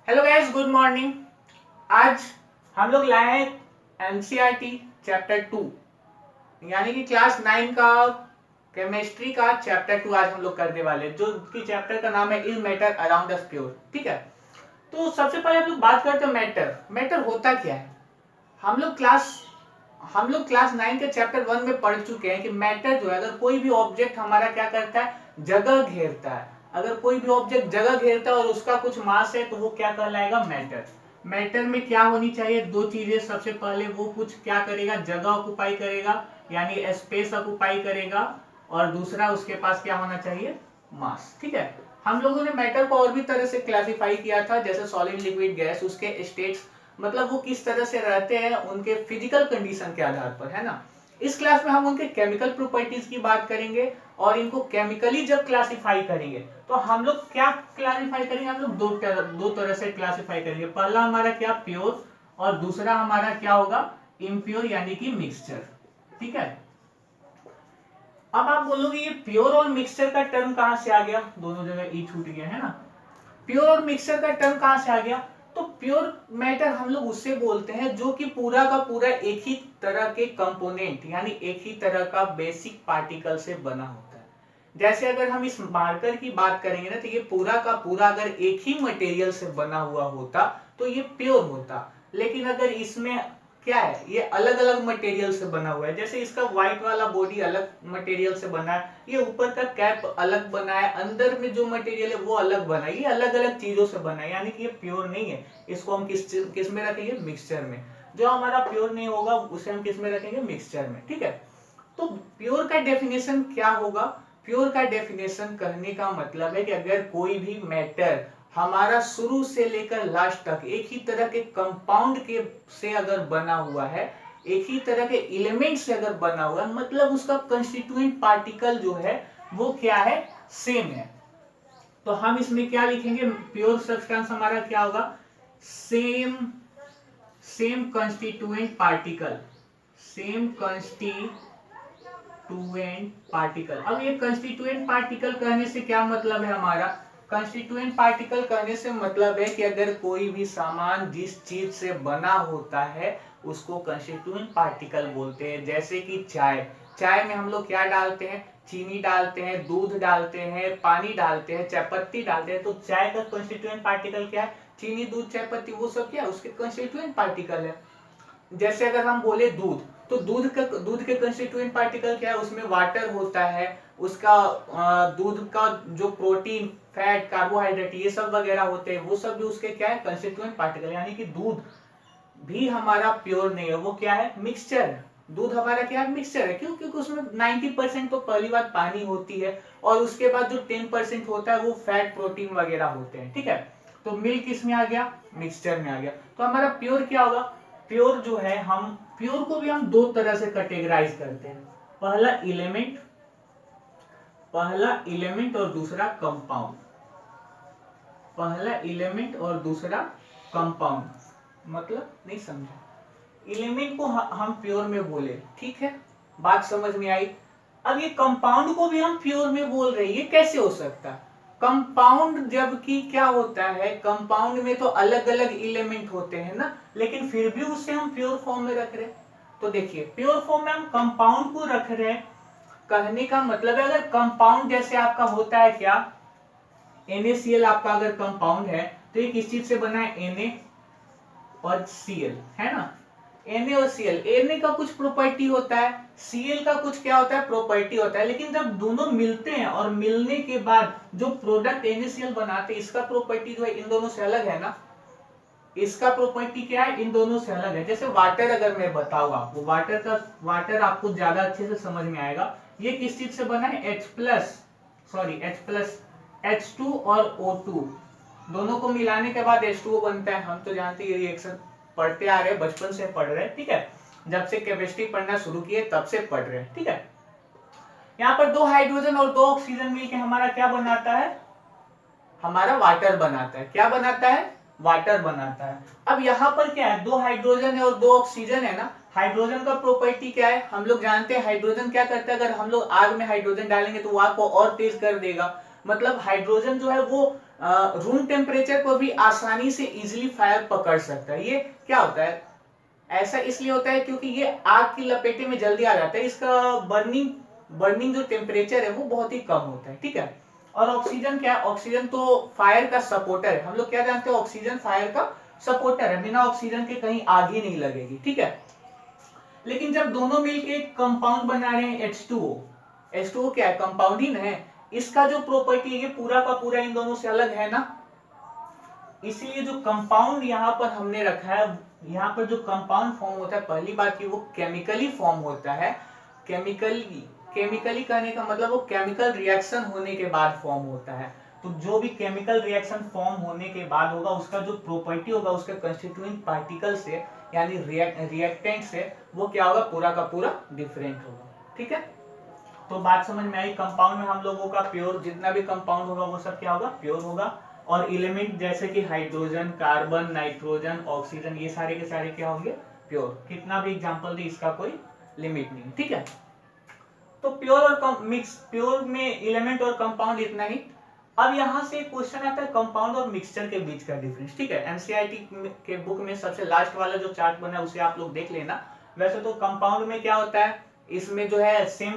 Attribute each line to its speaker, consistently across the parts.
Speaker 1: Hello guys, good morning. आज हम लोग लाए हैं एनसीईआरटी चैप्टर 2 यानी कि क्लास 9 का केमिस्ट्री का चैप्टर 2 आज हम लोग करने वाले हैं, जो कि चैप्टर का नाम है is matter around us pure. ठीक है, तो सबसे पहले हम लोग बात करते हैं मैटर। मैटर होता क्या है? हम लोग क्लास 9 के चैप्टर 1 में पढ़ चुके हैं कि मैटर जो है, अगर कोई भी ऑब्जेक्ट हमारा क्या करता है, जगह घेरता है। अगर कोई भी ऑब्जेक्ट जगह घेरता है और उसका कुछ मास है तो वो क्या कहलाएगा? मैटर। मैटर में क्या होनी चाहिए? दो चीजें। सबसे पहले वो कुछ क्या करेगा? जगह ऑक्युपाई करेगा, यानी स्पेस ऑक्युपाई करेगा। और दूसरा उसके पास क्या होना चाहिए? मास। ठीक है, हम लोगों ने मैटर को और भी तरह से क्लासिफाई किया था, जैसे सॉलिड, लिक्विड, गैस, उसके स्टेट्स, मतलब वो किस तरह से रहते हैं उनके फिजिकल कंडीशन के आधार पर, है ना। इस क्लास में हम उनके केमिकल प्रॉपर्टीज की बात करेंगे और इनको केमिकली जब क्लासिफाई करेंगे तो हम लोग क्या क्लासिफाई करेंगे? हम लोग दो तरह से क्लासिफाई करेंगे। पहला हमारा क्या? प्योर, और दूसरा हमारा क्या होगा? इम्प्योर, यानी कि मिक्सचर। ठीक है, अब आप बोलोगे ये प्योर और मिक्सचर का टर्म कहां से आ गया? दोनों जगह ई छूट गया, है ना। प्योर और मिक्सचर का टर्म कहां से आ गया? तो प्योर मैटर हम लोग उससे बोलते हैं जो कि पूरा का पूरा एक ही तरह के कंपोनेंट, यानी एक ही तरह का बेसिक पार्टिकल से बना होता है। जैसे अगर हम इस मार्कर की बात करेंगे ना, तो ये पूरा का पूरा अगर एक ही मटेरियल से बना हुआ होता तो ये प्योर होता। लेकिन अगर इसमें क्या है, ये अलग अलग मटेरियल से बना हुआ है। जैसे इसका व्हाइट वाला बॉडी अलग मटेरियल से बना है, ये ऊपर का कैप अलग बना है, अंदर में जो मटेरियल है वो अलग बना है, ये अलग अलग चीजों से बना है, यानी कि ये प्योर नहीं है। इसको हम किस में रखेंगे? मिक्सचर में। जो हमारा प्योर नहीं होगा उसे हम किस में रखेंगे? मिक्सचर में। ठीक है, तो प्योर का डेफिनेशन क्या होगा? प्योर का डेफिनेशन कहने का मतलब है कि अगर कोई भी मैटर हमारा शुरू से लेकर लास्ट तक एक ही तरह के कंपाउंड के से अगर बना हुआ है, एक ही तरह के एलिमेंट से अगर बना हुआ है, मतलब उसका कंस्टिट्यूएंट पार्टिकल जो है वो क्या है? सेम है। तो हम इसमें क्या लिखेंगे? प्योर सब्सटेंस हमारा क्या होगा? Same same constituent particle. Same constituent particle. अब ये कंस्टिट्यूएंट पार्टिकल कहने से क्या मतलब है हमारा? कंस्टिट्यूएंट पार्टिकल कहने से मतलब है कि अगर कोई भी सामान जिस चीज से बना होता है उसको कंस्टिट्यूएंट पार्टिकल बोलते हैं। जैसे कि चाय, चाय में हम लोग क्या डालते हैं? चीनी डालते हैं, दूध डालते हैं, पानी डालते हैं, चाय पत्ती डालते हैं। तो चाय का कंस्टिट्यूएंट पार्टिकल क्या है? चीनी, दूध, चाय पत्ती, वो सब क्या है? उसके कंस्टिट्यूएंट पार्टिकल है। जैसे अगर हम बोले दूध, तो दूध के कंस्टिट्यूएंट पार्टिकल क्या है? उसमें वाटर होता है, उसका दूध का जो प्रोटीन, फैट, कार्बोहाइड्रेट, ये सब वगैरह होते हैं, वो सब भी उसके क्या है? Constituent particle. यानी कि दूध भी हमारा प्योर नहीं है, वो क्या है? मिक्सचर है। दूध हमारा क्या है? मिक्सचर है। क्यों? क्योंकि उसमें 90% तो पहली बात पानी होती है, और उसके बाद जो 10% होता है वो फैट, प्रोटीन वगैरह होते हैं। ठीक है, तो मिल्क किसमें आ गया? मिक्सचर में आ गया। तो हमारा प्योर क्या होगा? प्योर जो है, हम प्योर को भी हम दो तरह से कैटेगराइज करते हैं। पहला एलिमेंट और दूसरा कंपाउंड। पहला एलिमेंट और दूसरा कंपाउंड। मतलब नहीं समझा? एलिमेंट को हम प्योर में बोले, ठीक है, बात समझ में आई। अब ये कंपाउंड को भी हम प्योर में बोल रहे हैं, ये कैसे हो सकता है? कंपाउंड जबकि क्या होता है, कंपाउंड में तो अलग अलग एलिमेंट होते हैं ना, लेकिन फिर भी उसे हम प्योर फॉर्म में रख रहे हैं। तो देखिए, प्योर फॉर्म में हम कंपाउंड को रख रहे हैं, कहने का मतलब है अगर कंपाउंड जैसे आपका होता है क्या, NaCl आपका अगर कंपाउंड है तो ये किस चीज से बना है? Na और Cl, है ना। Na और Cl, Na का कुछ प्रॉपर्टी होता है, Cl का कुछ क्या होता है? प्रॉपर्टी होता है। लेकिन जब दोनों मिलते हैं और मिलने के बाद जो प्रोडक्ट NaCl बनाते हैं, इसका प्रॉपर्टी जो है इन दोनों से अलग है ना। इसका प्रॉपर्टी क्या है? इन दोनों से अलग है। जैसे वाटर अगर मैं बताऊं आपको, वाटर आपको ज्यादा अच्छे से समझ में आएगा। ये किस चीज से बना है? H2 और O2 दोनों को मिलाने के बाद H2O बनता है। हम तो जानते हैं ये रिएक्शन पढ़ते आ रहे हैं, बचपन से पढ़ रहे हैं। ठीक है, जब से केमिस्ट्री पढ़ना शुरू किए तब से पढ़ रहे हैं। ठीक है, यहाँ पर दो हाइड्रोजन और दो ऑक्सीजन मिलकर हमारा क्या बनाता है? हमारा वाटर बनाता है। क्या बनाता है? वाटर बनाता है। अब यहाँ पर क्या है? दो हाइड्रोजन है और दो ऑक्सीजन है ना। हाइड्रोजन का प्रॉपर्टी क्या है? हम लोग जानते हैं हाइड्रोजन क्या करता है, अगर हम लोग आग में हाइड्रोजन डालेंगे तो वो आग को और तेज कर देगा। मतलब हाइड्रोजन जो है वो रूम टेम्परेचर पर भी आसानी से इजीली फायर पकड़ सकता है। ये क्या होता है, ऐसा इसलिए होता है क्योंकि ये आग की लपेटे में जल्दी आ जाता है, इसका बर्निंग जो टेम्परेचर है वो बहुत ही कम होता है, ठीक है। और ऑक्सीजन क्या है, ऑक्सीजन तो फायर का सपोर्टर है। हम लोग क्या जानते हैं, ऑक्सीजन फायर का सपोर्टर है, बिना ऑक्सीजन के कहीं आग ही नहीं लगेगी, ठीक है। लेकिन जब दोनों मिलके एक कंपाउंड बना रहे हैं H2O, H2O क्या है, कंपाउंड ही है, इसका जो प्रॉपर्टी है ये पूरा का पूरा इन दोनों से अलग है ना, इसलिए जो कंपाउंड यहाँ पर हमने रखा है, यहाँ पर जो कंपाउंड फॉर्म होता है, पहली बात की वो केमिकली फॉर्म होता है। केमिकली कहने का मतलब वो केमिकल रिएक्शन होने के बाद फॉर्म होता है। तो जो भी केमिकल रिएक्शन फॉर्म होने के बाद होगा उसका जो प्रॉपर्टी होगा उसके कंस्टिट्यूएंट पार्टिकल से यानी रिएक्टेंट से, वो क्या होगा, पूरा का पूरा डिफरेंट होगा, ठीक है। तो बात समझ में आई, कंपाउंड में हम लोगों का प्योर, जितना भी कंपाउंड होगा वो सब क्या होगा, प्योर होगा। और एलिमेंट जैसे कि हाइड्रोजन, कार्बन, नाइट्रोजन, ऑक्सीजन, ये सारे के सारे क्या होंगे, प्योर। कितना भी एग्जांपल दे इसका कोई लिमिट नहीं, ठीक है। तो प्योर और मिक्स, प्योर में एलिमेंट और कंपाउंड इतना ही। अब यहाँ से क्वेश्चन आता है कंपाउंड और मिक्सचर के बीच का डिफरेंस, ठीक है। एनसीईआरटी के बुक में सबसे लास्ट वाला जो चार्ट बना है उसे आप लोग देख लेना। वैसे तो कंपाउंड में क्या होता है, इसमें जो है सेम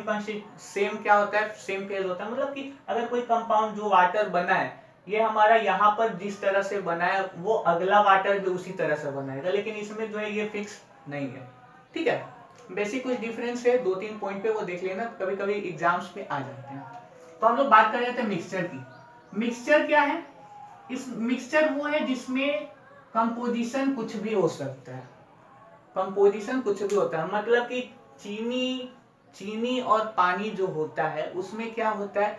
Speaker 1: क्या होता है, सेम फेज होता है। मतलब कि अगर कोई कंपाउंड जो वाटर बना है, ये हमारा यहाँ पर जिस तरह से बना है वो अगला वाटर भी उसी तरह से बनाएगा, लेकिन इसमें जो है ये फिक्स नहीं है, ठीक है। बेसिक कुछ डिफरेंस है, 2-3 पॉइंट पे वो देख लेना, कभी कभी एग्जाम्स में आ जाते हैं। तो हम लोग बात कर रहे थे मिक्सचर की। मिक्सचर क्या है, इस मिक्सचर वो है जिसमें कंपोजिशन कुछ भी हो सकता है, कंपोजिशन कुछ भी होता है। मतलब कि चीनी और पानी जो होता है उसमें क्या होता है,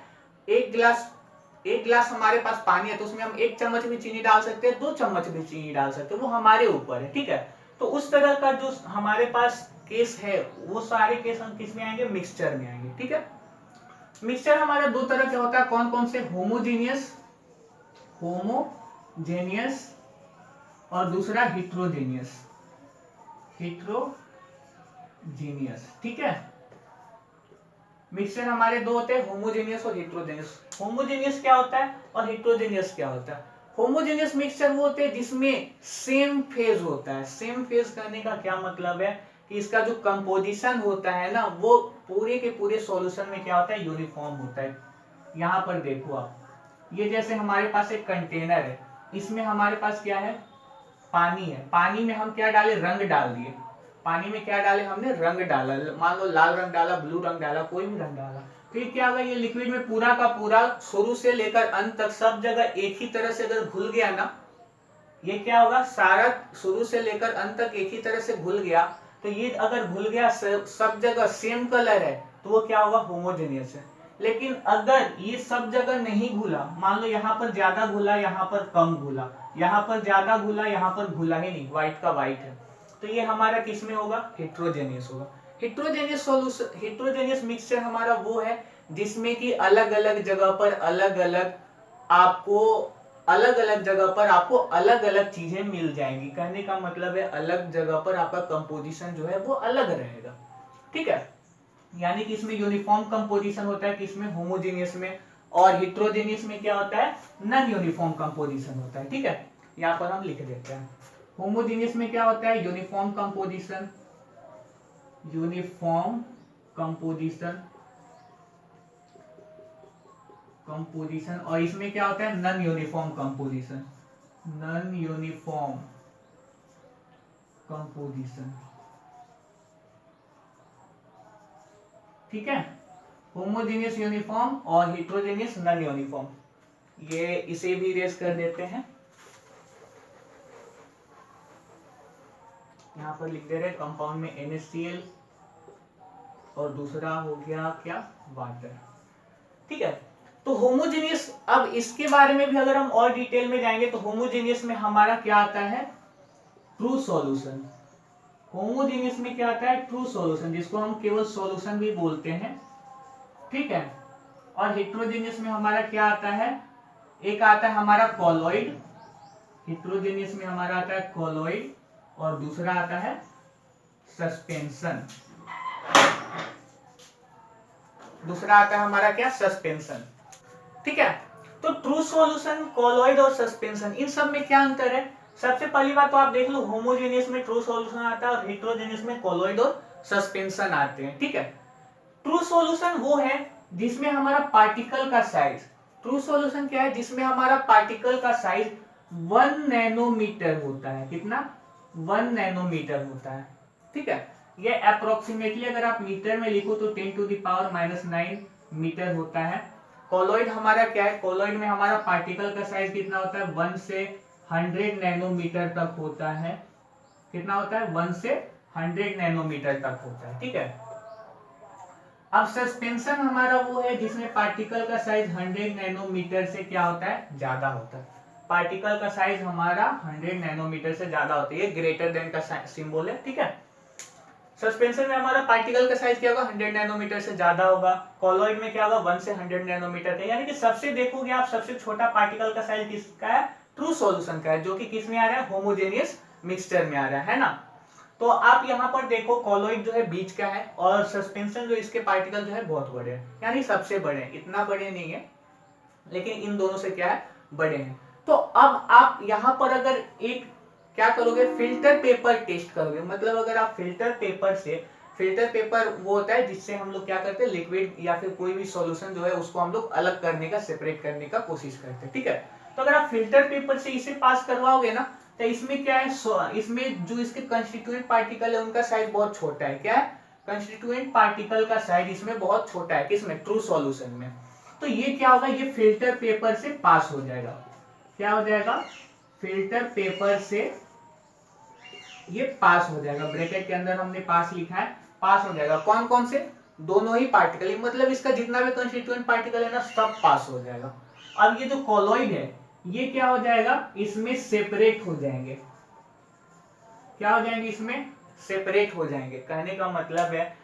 Speaker 1: एक गिलास हमारे पास पानी है तो उसमें हम 1 चम्मच भी चीनी डाल सकते हैं, 2 चम्मच भी चीनी डाल सकते हैं, वो हमारे ऊपर है, ठीक है। तो उस तरह का जो हमारे पास केस है वो सारे केस हम किस में आएंगे, मिक्सचर में आएंगे, ठीक है। मिक्सचर हमारा 2 तरह का होता है, कौन कौन से, होमोजेनियस और दूसरा हिट्रोजेनियस, ठीक है। मिक्सचर हमारे 2 होते हैं, होमोजेनियस और हिट्रोजेनियस। होमोजेनियस क्या होता है और हिट्रोजेनियस क्या होता है। होमोजेनियस मिक्सचर वो होते हैं जिसमें सेम फेज होता है। सेम फेज करने का क्या मतलब है कि इसका जो कंपोजिशन होता है ना वो पूरे के पूरे सॉल्यूशन में क्या होता है, यूनिफॉर्म होता है। यहाँ पर देखो आप, ये जैसे हमारे पास एक कंटेनर है, इसमें हमारे पास क्या है, पानी है। पानी में हम क्या डाले, रंग डाल दिए। पानी में क्या डाले हमने, रंग डाला, मान लो लाल रंग डाला, ब्लू रंग डाला, कोई भी रंग डाला। फिर क्या होगा, ये लिक्विड में पूरा का पूरा शुरू से लेकर अंत तक सब जगह एक ही तरह से अगर घुल गया ना, ये क्या होगा, सारा शुरू से लेकर अंत तक एक ही तरह से घुल गया, तो ये अगर घुल गया सब जगह सेम कलर है तो वो क्या होगा, होमोजेनियस है। लेकिन अगर ये सब जगह नहीं घुला, मान लो यहाँ पर ज्यादा घुला, यहाँ पर कम घुला, यहाँ पर ज्यादा घुला, यहाँ पर घुला ही नहीं, व्हाइट का व्हाइट है, तो ये हमारा किस में होगा, हेट्रोजेनियस होगा। हेट्रोजेनियस सॉल्यूशन, हेट्रोजेनियस मिक्सचर हमारा वो है जिसमें कि अलग अलग जगह पर अलग अलग चीजें मिल जाएंगी। कहने का मतलब है अलग जगह पर आपका कंपोजिशन जो है वो अलग रहेगा, ठीक है। यानी कि इसमें यूनिफॉर्म कंपोजिशन होता है, किसमें, होमोजेनियस में। और हिट्रोजेनियस में क्या होता है, नॉन यूनिफॉर्म कंपोजिशन होता है, ठीक है। यहाँ पर हम लिख देते हैं, होमोजेनियस में क्या होता है, यूनिफॉर्म कंपोजिशन, और इसमें क्या होता है, नॉन यूनिफॉर्म कंपोजिशन, ठीक है। होमोजेनियस यूनिफॉर्म और हेट्रोजेनियस नॉन यूनिफॉर्म। ये इसे भी इरेज कर देते हैं, यहाँ पर लिख दे रहे कंपाउंड में NaCl और दूसरा हो गया क्या, वाटर, ठीक है। तो होमोजेनियस, अब इसके बारे में भी अगर हम और डिटेल में जाएंगे तो होमोजेनियस में हमारा क्या आता है, ट्रू सॉल्यूशन। होमोजेनियस में क्या आता है, ट्रू सॉल्यूशन, जिसको हम केवल सॉल्यूशन भी बोलते हैं, ठीक है। और हेट्रोजेनियस में हमारा क्या आता है, एक आता है हमारा कॉलॉइड, हेट्रोजेनियस में हमारा आता है कॉलॉइड, और दूसरा आता है सस्पेंशन, दूसरा आता है हमारा क्या, सस्पेंशन। ठीक है। तो ट्रू सॉल्यूशन, कोलॉइड और सस्पेंशन, इन सब में क्या अंतर है? सबसे पहली बात तो आप देख लो, होमोजेनियस में ट्रू सॉल्यूशन आता है और हेटेरोजेनियस में कोलॉइड और सस्पेंशन आते हैं। ठीक है। ट्रू सॉल्यूशन वो है जिसमें हमारा पार्टिकल का साइज, ट्रू सॉल्यूशन क्या है? जिसमें हमारा पार्टिकल का साइज 1 नैनोमीटर होता है। कितना? 1 नैनोमीटर होता है। ठीक है। ये अप्रोक्सीमेटली अगर आप मीटर में लिखो तो 10⁻⁹ मीटर होता है। कोलॉइड हमारा क्या है? कोलॉइड में हमारा पार्टिकल का साइज कितना होता है? 1 से 100 नैनोमीटर तक होता है। कितना होता है? 1 से 100 नैनोमीटर तक होता है। ठीक है। अब सस्पेंशन हमारा वो है जिसमें पार्टिकल का साइज 100 नैनोमीटर से क्या होता है? ज्यादा होता है। पार्टिकल का साइज हमारा 100 नैनोमीटर से ज्यादा होता है। ये ग्रेटर देन का सिंबल है। ठीक है। सस्पेंशन में हमारा पार्टिकल का साइज क्या होगा? 100 नैनोमीटर से ज्यादा होगा। कोलॉइड में क्या होगा? 1 से 100 नैनोमीटर का। यानी कि सबसे देखोगे आप, सबसे छोटा पार्टिकल का साइज किसका है? ट्रू सॉल्यूशन का है, जो कि किस में आ रहा है? होमोजेनियस मिक्सचर में आ रहा है ना। तो आप यहाँ पर देखो, कोलॉइड जो है बीच का है और सस्पेंशन जो इसके पार्टिकल जो है बहुत बड़े हैं, यानी सबसे बड़े हैं। इतना बड़े नहीं है लेकिन इन दोनों से क्या है? बड़े हैं। तो अब आप यहाँ पर अगर एक क्या करोगे? फिल्टर पेपर टेस्ट करोगे। मतलब अगर आप फिल्टर पेपर वो होता है जिससे हम लोग क्या करते हैं? लिक्विड या फिर कोई भी सॉल्यूशन जो है उसको हम लोग अलग करने का, सेपरेट करने का कोशिश करते हैं। ठीक है। तो अगर आप फिल्टर पेपर से इसे पास करवाओगे ना, तो इसमें क्या है? इसमें जो इसके कंस्टिट्यूएंट पार्टिकल है उनका साइज बहुत छोटा है। क्या है? कंस्टिट्यूएंट पार्टिकल का साइज इसमें बहुत छोटा है। किसमें? ट्रू सॉल्यूशन में। तो ये क्या होगा? ये फिल्टर पेपर से पास हो जाएगा। क्या हो जाएगा? फिल्टर पेपर से ये पास हो जाएगा। ब्रैकेट के अंदर हमने पास लिखा है, पास हो जाएगा। कौन कौन से? दोनों ही पार्टिकल, मतलब इसका जितना भी कंस्टिट्यूएंट पार्टिकल है ना, सब पास हो जाएगा। अब ये जो कोलॉइड है ये क्या हो जाएगा? इसमें सेपरेट हो जाएंगे। क्या हो जाएंगे? इसमें सेपरेट हो जाएंगे। कहने का मतलब है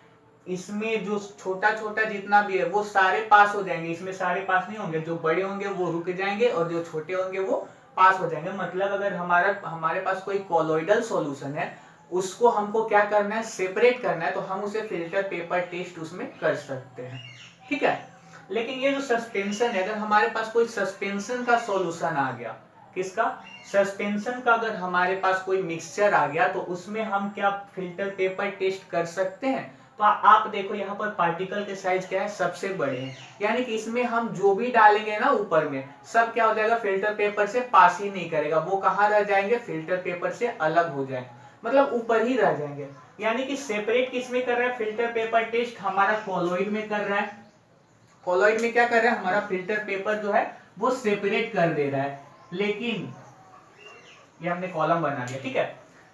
Speaker 1: इसमें जो छोटा छोटा जितना भी है वो सारे पास हो जाएंगे। इसमें सारे पास नहीं होंगे, जो बड़े होंगे वो रुक जाएंगे और जो छोटे होंगे वो पास हो जाएंगे। मतलब अगर हमारे पास कोई कोलॉइडल सॉल्यूशन है, उसको हमको क्या करना है? सेपरेट करना है, तो हम उसे फिल्टर पेपर टेस्ट उसमें कर सकते हैं। ठीक है। लेकिन ये जो सस्पेंशन है, अगर हमारे पास कोई सस्पेंशन का सॉल्यूशन आ गया, किसका? सस्पेंशन का अगर हमारे पास कोई मिक्सचर आ गया, तो उसमें हम क्या फिल्टर पेपर टेस्ट कर सकते हैं? तो आप देखो यहाँ पर पार्टिकल के साइज क्या है? सबसे बड़े हैं। यानी कि इसमें हम जो भी डालेंगे ना ऊपर में, सब क्या हो जाएगा? फिल्टर पेपर से पास ही नहीं करेगा। वो कहाँ रह जाएंगे? फिल्टर पेपर से अलग हो जाए, मतलब ऊपर ही रह जाएंगे। यानी कि सेपरेट किसमें कर रहा है फिल्टर पेपर टेस्ट? हमारा कोलॉइड में कर रहा है। कोलॉइड में क्या कर रहा है? हमारा फिल्टर पेपर जो है वो सेपरेट कर दे रहा है। लेकिन ये हमने कॉलम बना दिया। ठीक है।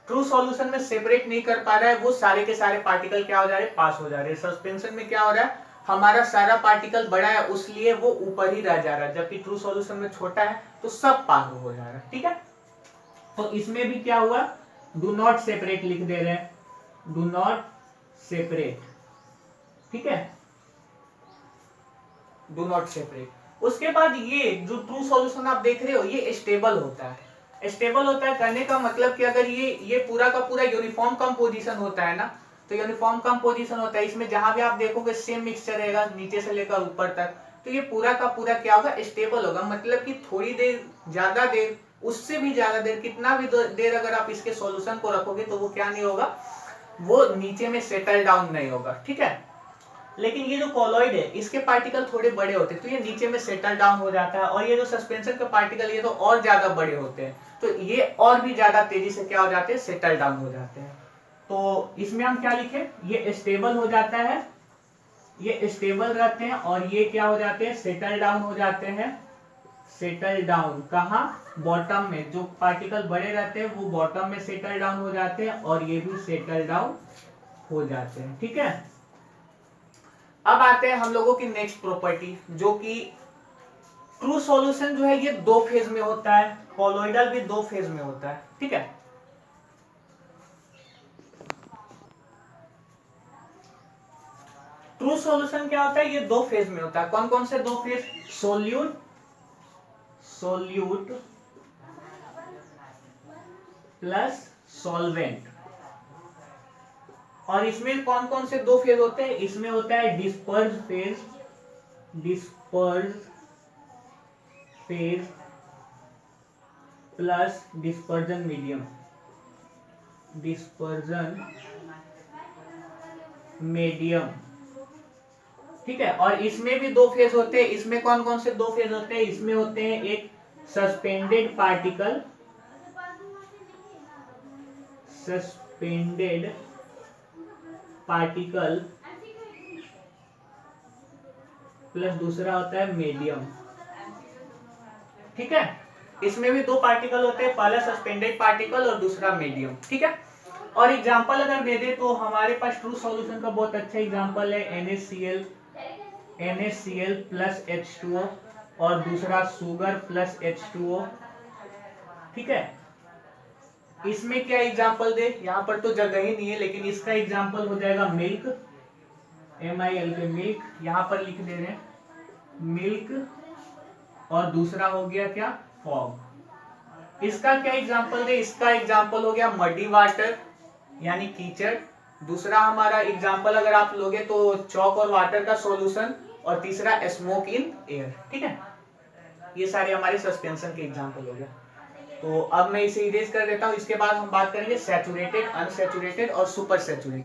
Speaker 1: ट्रू सॉल्यूशन में सेपरेट नहीं कर पा रहा है, वो सारे के सारे पार्टिकल क्या हो जा रहे हैं? पास हो जा रहे हैं। सस्पेंशन में क्या हो रहा है? हमारा सारा पार्टिकल बड़ा है, उसलिए वो ऊपर ही रह जा रहा है, जबकि ट्रू सॉल्यूशन में छोटा है तो सब पास हो जा रहा है। ठीक है। तो इसमें भी क्या हुआ? डू नॉट सेपरेट लिख दे रहे हैं, डू नॉट सेपरेट। ठीक है। Do not separate. उसके बाद ये जो ट्रू सॉल्यूशन आप देख रहे हो ये स्टेबल होता है। स्टेबल होता है कहने का मतलब कि अगर ये पूरा का पूरा यूनिफॉर्म कंपोजिशन होता है ना, तो यूनिफॉर्म कंपोजिशन होता है, इसमें जहां भी आप देखोगे सेम मिक्सचर रहेगा नीचे से लेकर ऊपर तक, तो ये पूरा का पूरा क्या होगा? स्टेबल होगा। मतलब कि थोड़ी देर, ज्यादा देर, उससे भी ज्यादा देर, कितना भी देर अगर आप इसके सॉल्यूशन को रखोगे तो वो क्या नहीं होगा? वो नीचे में सेटल डाउन नहीं होगा। ठीक है। लेकिन ये जो कोलॉइड है इसके पार्टिकल थोड़े बड़े होते हैं, तो ये नीचे में सेटल डाउन हो जाता है। और ये जो सस्पेंशन के पार्टिकल ये तो और ज्यादा बड़े होते हैं, तो ये और भी ज्यादा तेजी से क्या हो जाते हैं? सेटल डाउन हो जाते हैं। तो इसमें हम क्या लिखे? ये स्टेबल हो जाता है, ये स्टेबल रहते हैं, और ये क्या हो जाते हैं? सेटल डाउन हो जाते हैं। सेटल डाउन कहाँ? बॉटम में। जो पार्टिकल बड़े रहते हैं वो बॉटम में सेटल डाउन हो जाते हैं, और ये भी सेटल डाउन हो जाते हैं। ठीक है। अब आते हैं हम लोगों की नेक्स्ट प्रॉपर्टी, जो कि ट्रू सॉल्यूशन जो है ये 2 फेज में होता है, कोलॉइडल भी 2 फेज में होता है। ठीक है। ट्रू सॉल्यूशन क्या होता है? ये 2 फेज में होता है। कौन कौन से 2 फेज? Solute plus solvent. और इसमें कौन कौन से 2 फेज होते हैं? इसमें होता है disperse phase, disperse phase plus dispersion medium, ठीक है। और इसमें भी दो फेज होते हैं। इसमें कौन कौन से दो फेज होते हैं? इसमें होते हैं एक सस्पेंडेड पार्टिकल प्लस दूसरा होता है मीडियम, ठीक है। इसमें भी दो पार्टिकल होते हैं, पहला सस्पेंडेड पार्टिकल और दूसरा मीडियम, ठीक है। और एग्जांपल अगर दे दे तो हमारे पास ट्रू सॉल्यूशन का बहुत अच्छा एग्जांपल है NaCl प्लस H2O और दूसरा शुगर प्लस H2O, ठीक है। इसमें क्या एग्जांपल दे? यहाँ पर तो जगह ही नहीं है, लेकिन इसका एग्जांपल हो जाएगा मिल्क, MILK मिल्क, यहाँ पर लिख दे रहे हैं मिल्क, और दूसरा हो गया क्या? फॉग। इसका क्या एग्जांपल दे? इसका एग्जांपल हो गया मडी वाटर यानी कीचड़। दूसरा हमारा एग्जांपल अगर आप लोगे तो चॉक और वाटर का सॉल्यूशन, और तीसरा स्मोक इन एयर, ठीक है। ये सारे हमारे सस्पेंशन के एग्जांपल हो गए। तो अब मैं इसे इरेज कर देता हूं। इसके बाद हम बात करेंगे सैचुरेटेड, अनसैचुरेटेड और सुपर सैचुरेटेड।